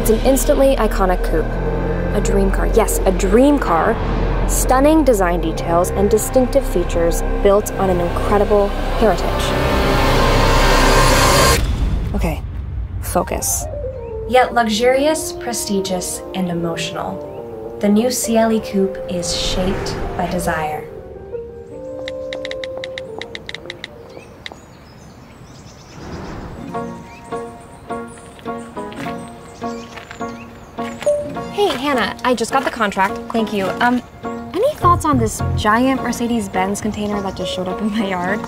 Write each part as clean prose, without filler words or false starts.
It's an instantly iconic coupe. A dream car. Yes, a dream car. Stunning design details and distinctive features built on an incredible heritage. Okay, focus. Yet luxurious, prestigious, and emotional, the new CLE coupe is shaped by desire. Hey, Hannah, I just got the contract. Thank you. Any thoughts on this giant Mercedes-Benz container that just showed up in my yard?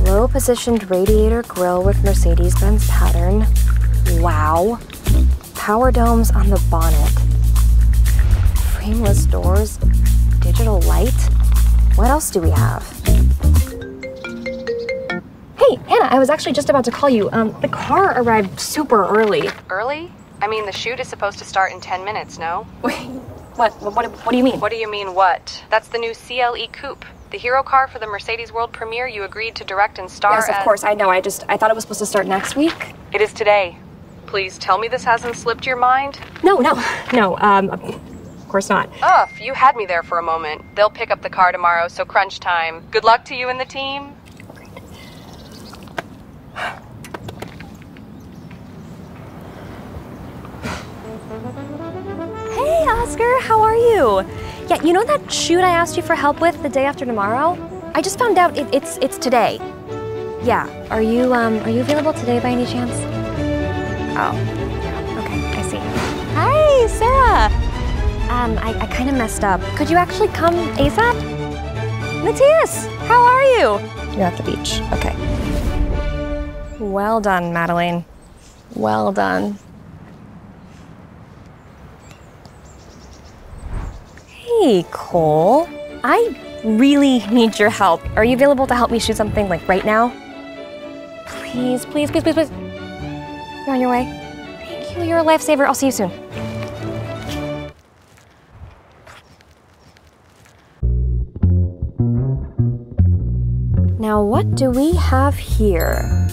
Low-positioned radiator grille with Mercedes-Benz pattern. Wow. Power domes on the bonnet. Frameless doors. Digital light. What else do we have? Hey, Hannah, I was actually just about to call you. The car arrived super early. Early? I mean, the shoot is supposed to start in 10 minutes, no? Wait, what do you mean? What do you mean, what? That's the new CLE coupe. The hero car for the Mercedes World premiere you agreed to direct and star Yes, of course, I know. I thought it was supposed to start next week. It is today. Please tell me this hasn't slipped your mind? No, of course not. Ugh, you had me there for a moment. They'll pick up the car tomorrow, so crunch time. Good luck to you and the team. Hey, Oscar, how are you? Yeah, you know that shoot I asked you for help with the day after tomorrow? I just found out it's today. Yeah, are you available today by any chance? Oh, okay, I see. Hi, Sarah. I kind of messed up. Could you actually come ASAP? Matthias, how are you? You're at the beach, okay. Well done, Madeline. Well done. Hey, Cole. I really need your help. Are you available to help me shoot something like right now? Please, please, please, please, please. You're on your way. Thank you, you're a lifesaver. I'll see you soon. Now, what do we have here?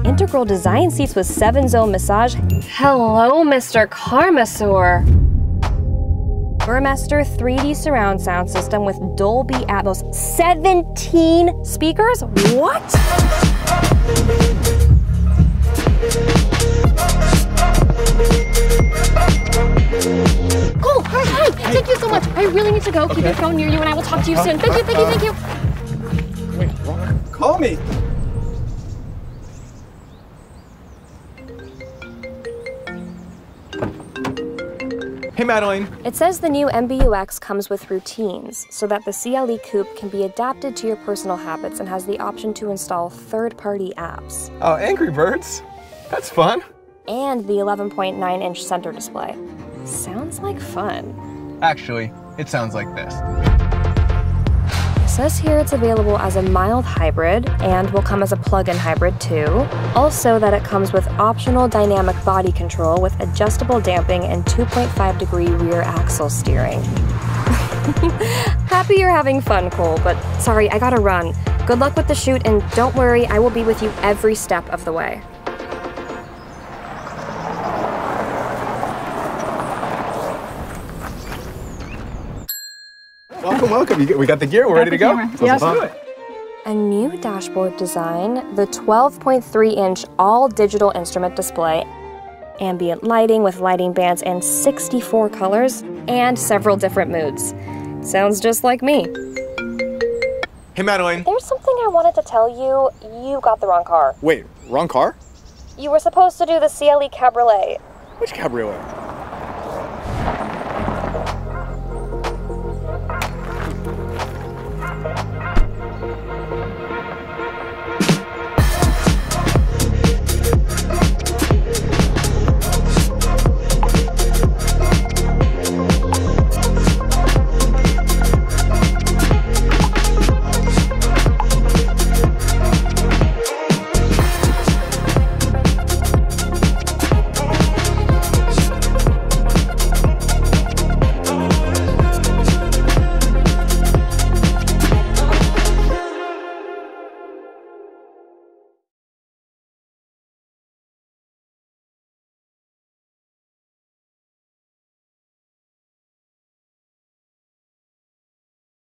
Integral design seats with 7-zone massage. Hello, Mr. Carmasseur. Burmester 3D surround sound system with Dolby Atmos. 17 speakers? What? Cole, hi, thank you so much. I really need to go. Keep your phone near you and I will talk to you soon. Thank you, thank you, thank you. Wait, call me. Hey, Madeline. It says the new MBUX comes with routines so that the CLE coupe can be adapted to your personal habits and has the option to install third-party apps. Oh, Angry Birds? That's fun. And the 11.9-inch center display. Sounds like fun. Actually, it sounds like this. It says here it's available as a mild hybrid and will come as a plug-in hybrid too. Also that it comes with optional dynamic body control with adjustable damping and 2.5-degree rear axle steering. Happy you're having fun, Cole, but sorry, I gotta run. Good luck with the shoot and don't worry, I will be with you every step of the way. Welcome. We got the gear. We're ready to go. Yes. Let's do it. A new dashboard design, the 12.3-inch all-digital instrument display, ambient lighting with lighting bands and 64 colors, and several different moods. Sounds just like me. Hey, Madeline. There's something I wanted to tell you. You got the wrong car. Wait, wrong car? You were supposed to do the CLE Cabriolet. Which Cabriolet?